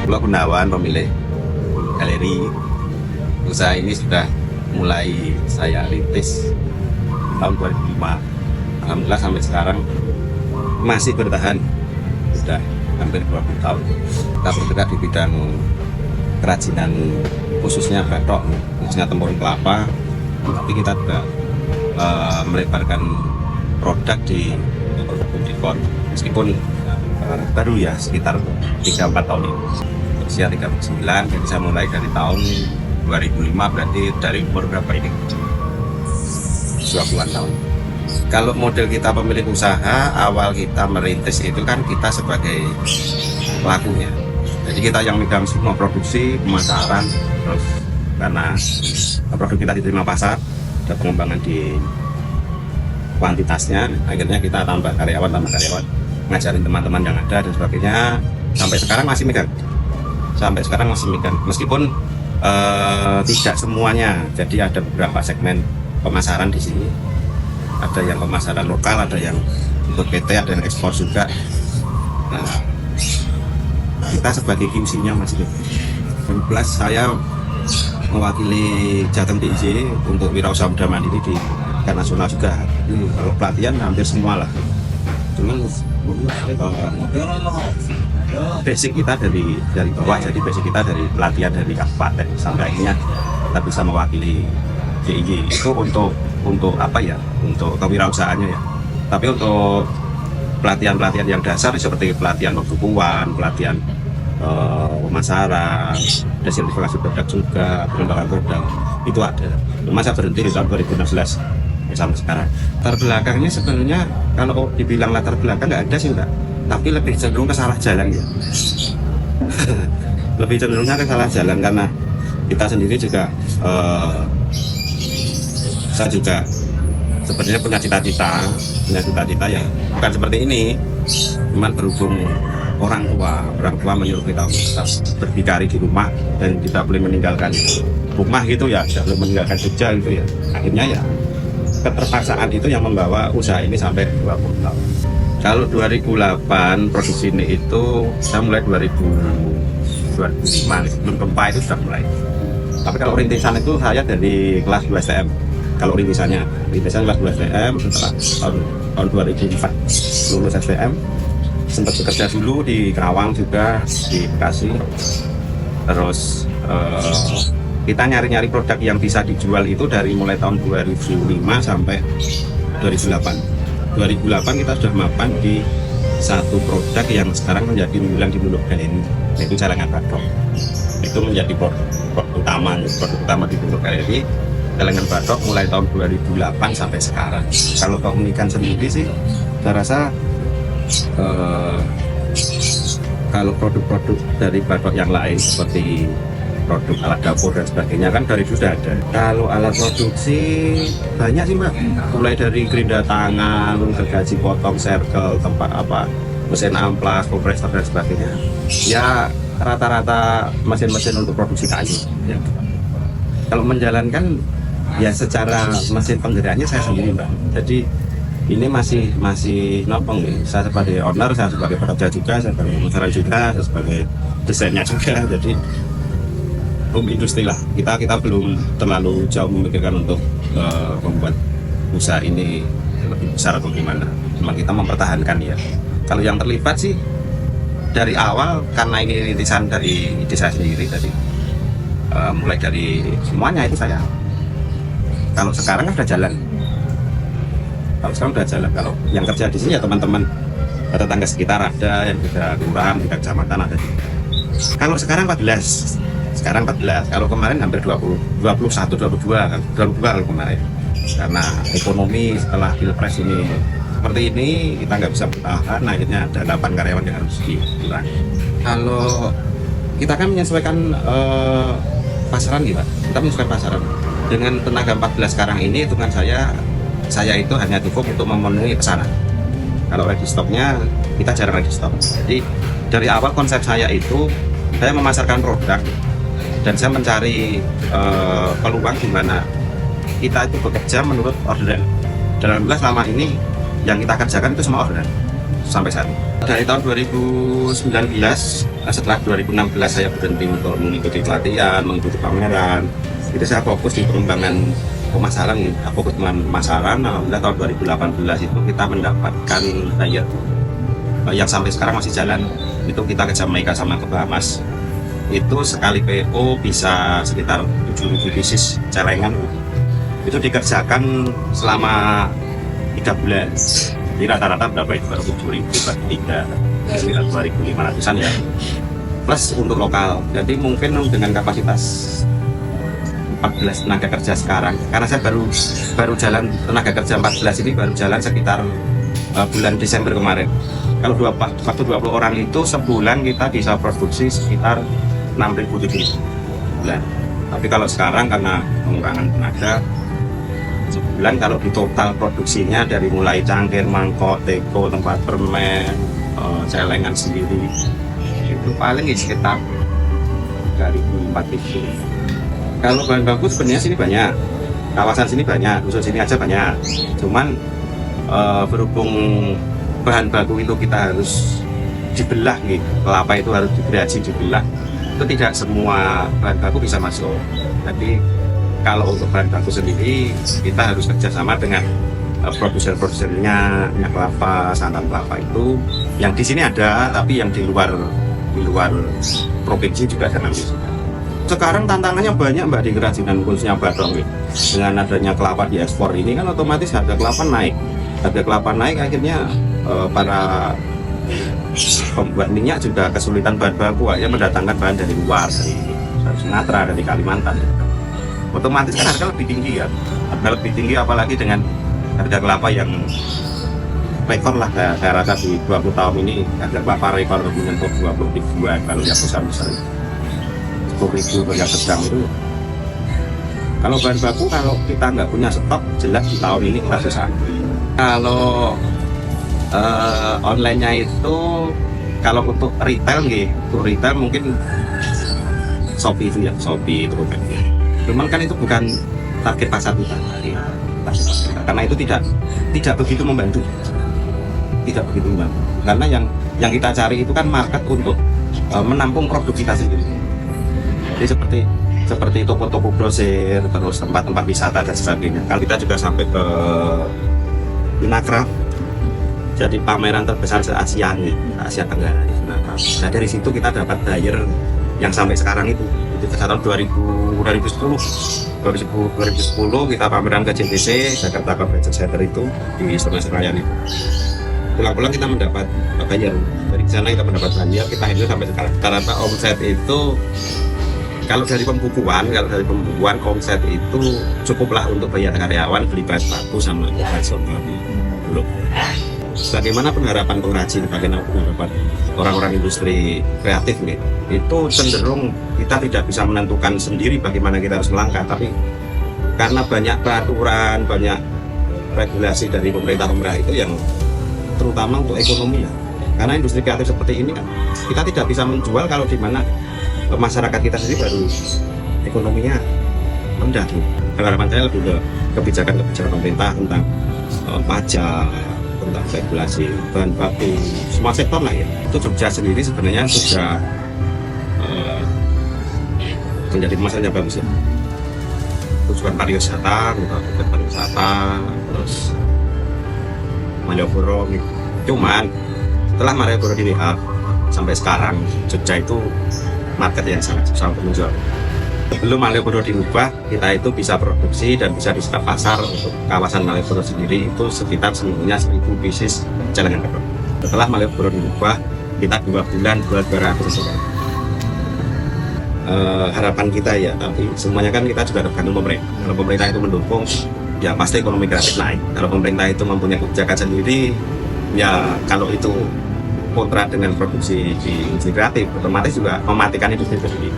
Pulau Gunawan, pemilik galeri. Usaha ini sudah mulai saya rintis tahun 2005. Alhamdulillah sampai sekarang masih bertahan, sudah hampir 20 tahun. Kita bergerak di bidang kerajinan, khususnya batok, khususnya tempurung kelapa. Tapi kita juga melebarkan produk di produk dekor, meskipun baru ya sekitar 3-4 tahun ini. Usia 39, jadi saya mulai dari tahun 2005, berarti dari umur berapa ini? 20-an tahun. Kalau model kita pemilik usaha, awal kita merintis itu kan kita sebagai pelakunya. Jadi kita yang megang semua produksi, pemasaran, terus karena produk kita diterima pasar, ada pengembangan di kuantitasnya, akhirnya kita tambah karyawan, ngajarin teman-teman yang ada dan sebagainya. Sampai sekarang masih megang. Meskipun tidak semuanya. Jadi ada beberapa segmen pemasaran di sini. Ada yang pemasaran lokal, ada yang untuk PT, ada yang ekspor juga. Nah, kita sebagai QC-nya masih 2012 saya mewakili Jateng DJ untuk Wirausaha Muda Mandiri di tingkat nasional juga. Kalau pelatihan hampir semua lah. Cuman basic kita dari bawah, jadi basic kita dari pelatihan dari kabupaten sampai akhirnya kita bisa mewakili DIY itu untuk apa ya, untuk kewirausahaannya ya. Tapi untuk pelatihan yang dasar seperti pelatihan pembukuan, pelatihan pemasaran, ada sertifikasi produk juga, pengembangan produk itu ada. Cuma saya berhenti di tahun 2016 sampai sekarang. Latar belakangnya sebenarnya kalau dibilang latar belakang nggak ada sih enggak, tapi lebih cenderung ke salah jalan ya. Lebih cenderungnya ke salah jalan karena kita sendiri juga saya juga sebenarnya punya cita-cita ya bukan seperti ini, cuman berhubung orang tua menyuruh kita berdikari di rumah dan tidak boleh meninggalkan rumah gitu ya, tidak boleh meninggalkan Jogja gitu ya. Akhirnya ya keterpaksaan itu yang membawa usaha ini sampai 20 tahun. Kalau 2008 produksi ini itu saya mulai 2005 sebelum gempa itu sudah mulai. Tapi kalau rintisan itu saya dari kelas 2 STM. Kalau rintisan kelas 2 STM, setelah tahun 2004 lulus STM, sempat bekerja dulu di Kerawang juga, di Bekasi. Terus kita nyari-nyari produk yang bisa dijual itu dari mulai tahun 2005 sampai 2008. 2008 kita sudah mapan di satu produk yang sekarang menjadi unggulan di Bulog Galeri, yaitu celengan batok. Itu menjadi produk utama di Bulog Galeri. Celengan batok mulai tahun 2008 sampai sekarang. Kalau keunikan sendiri sih, saya rasa kalau produk-produk dari batok yang lain seperti produk alat dapur dan sebagainya kan dari sudah ada. Kalau alat produksi banyak sih Mbak, mulai dari gerinda tangan, gergaji potong, circle, tempat apa, mesin amplas, kompresor dan sebagainya. Ya rata-rata mesin-mesin untuk produksi kayu ya. Kalau menjalankan ya secara mesin penggerakannya saya sendiri Mbak. Jadi ini masih nopong nih. Saya sebagai owner, saya sebagai pekerja juga, saya sebagai pemasaran juga, saya sebagai desainnya juga. Jadi industri lah, kita belum terlalu jauh memikirkan untuk membuat usaha ini lebih besar atau gimana. Cuma kita mempertahankan ya. Kalau yang terlibat sih dari awal, karena ini rintisan dari ide saya sendiri tadi, mulai dari semuanya itu saya. Kalau sekarang kan udah jalan. Kalau yang kerja di sini ya teman-teman tetangga sekitar ada, yang sudah kelurahan, tingkat kecamatan ada. Kalau sekarang 14. Kalau kemarin hampir 20, 21, 22 kalau kemarin. Karena ekonomi setelah Pilpres ini seperti ini, kita nggak bisa bertahan, akhirnya ada 8 karyawan yang harus dikurangi. Kalau kita kan menyesuaikan pasaran gitu, kita menyesuaikan pasaran. Dengan tenaga 14 sekarang ini, hitungan saya itu hanya cukup untuk memenuhi pesanan. Kalau ready stocknya, kita jarang ready stock. Jadi dari awal konsep saya itu, saya memasarkan produk dan saya mencari peluang di mana kita itu bekerja menurut orderan. Dan alhamdulillah selama ini yang kita kerjakan itu semua orderan. sampai saat ini. Dari tahun 2019, setelah 2016 saya berhenti untuk mengikuti pelatihan, mengikuti pameran. Itu saya fokus di pengembangan pemasaran, fokus pemasaran. Alhamdulillah tahun 2018 itu kita mendapatkan buyer yang sampai sekarang masih jalan. Itu kita ke Jamaika sama ke Bahamas. Itu sekali PO bisa sekitar 7.000 pieces celengan. Itu dikerjakan selama 3 bulan. Jadi rata-rata berapa itu? Baru 7.000 per 3, sekitar 2.500an ya. Plus untuk lokal. Jadi mungkin dengan kapasitas 14 tenaga kerja sekarang. Karena saya baru jalan tenaga kerja 14 ini baru jalan sekitar bulan Desember kemarin. Kalau waktu 20 orang itu sebulan kita bisa produksi sekitar 6.000 bulan. Tapi kalau sekarang karena pengurangan tenaga, sebulan kalau di total produksinya dari mulai cangkir, mangkok, teko, tempat permen, celengan sendiri itu paling sekitar 3.000-4.000. Kalau bahan baku sebenarnya sini banyak, kawasan sini banyak, khusus sini aja banyak. Cuman berhubung bahan baku itu kita harus dibelah gitu, kelapa itu harus digerasi dibelah, itu tidak semua bahan baku bisa masuk. Jadi kalau untuk bahan baku sendiri kita harus kerjasama dengan produser-produsernya minyak kelapa, santan kelapa itu yang di sini ada, tapi yang di luar provinsi juga ada nanti. Sekarang tantangannya banyak Mbak di kerajinan khususnya badong gitu. Dengan adanya kelapa di ekspor ini kan otomatis harga kelapa naik. Harga kelapa naik akhirnya para pembuat minyak juga kesulitan bahan baku, ya mendatangkan bahan dari luar, dari Sumatera, dari Kalimantan. Otomatis kan harga lebih tinggi ya, harga lebih tinggi apalagi dengan harga kelapa yang rekor lah, saya rasa di 20 tahun ini harga kelapa rekor menyentuh 20 ribuan kalau yang besar-besar 10.000 yang sedang itu. Kalau bahan baku kalau kita nggak punya stok jelas di tahun ini kita susah. Kalau online-nya itu kalau untuk retail untuk retail mungkin Shopee itu ya, Shopee itu kan. Cuman kan itu bukan target pasar kita, karena itu tidak begitu membantu, karena yang kita cari itu kan market untuk menampung produk kita sendiri. Jadi seperti toko-toko grosir, terus tempat-tempat wisata dan sebagainya. Kalau kita juga sampai ke Inacraft, jadi pameran terbesar se-Asia Tenggara di Inacraft. Nah dari situ kita dapat buyer yang sampai sekarang itu tahun 2010 kita pameran ke JTC Jakarta Convention Center itu di Istora Senayan itu. Pulang-pulang kita mendapat buyer dari sana, kita mendapat buyer, kita itu sampai sekarang. Rata-rata omset itu kalau dari pembukuan omset itu cukuplah untuk bayar karyawan, beli bahan baku sama operasional belum. Bagaimana pengharapan pengrajin, bagaimana pengharapan orang-orang industri kreatif nih, itu cenderung kita tidak bisa menentukan sendiri bagaimana kita harus melangkah, tapi karena banyak peraturan, banyak regulasi dari pemerintah itu yang terutama untuk ekonomi ya. Karena industri kreatif seperti ini kan kita tidak bisa menjual kalau di mana masyarakat kita sendiri baru ekonominya rendah. Harapan saya lebih ke kebijakan pemerintah tentang pajak, tentang regulasi bahan baku, semua sektor lah ya. Itu Jogja sendiri sebenarnya sudah menjadi masalah yang bagus ya. Tujuan pariwisata, terus Malioboro gitu. Cuman setelah Malioboro dilihat sampai sekarang Jogja itu market yang sangat susah untuk menjual. Sebelum Malioboro diubah, kita itu bisa produksi dan bisa dibuka pasar untuk kawasan Malioboro sendiri itu sekitar seminggunya 1.000 pieces celengan kedok. Setelah Malioboro diubah, kita 2 bulan buat 200. Harapan kita ya, tapi semuanya kan kita juga tergantung pemerintah. Kalau pemerintah itu mendukung, ya pasti ekonomi kreatif naik. Kalau pemerintah itu mempunyai kebijakan sendiri, ya kalau itu kontra dengan produksi di industri kreatif, otomatis juga mematikan industri sendiri.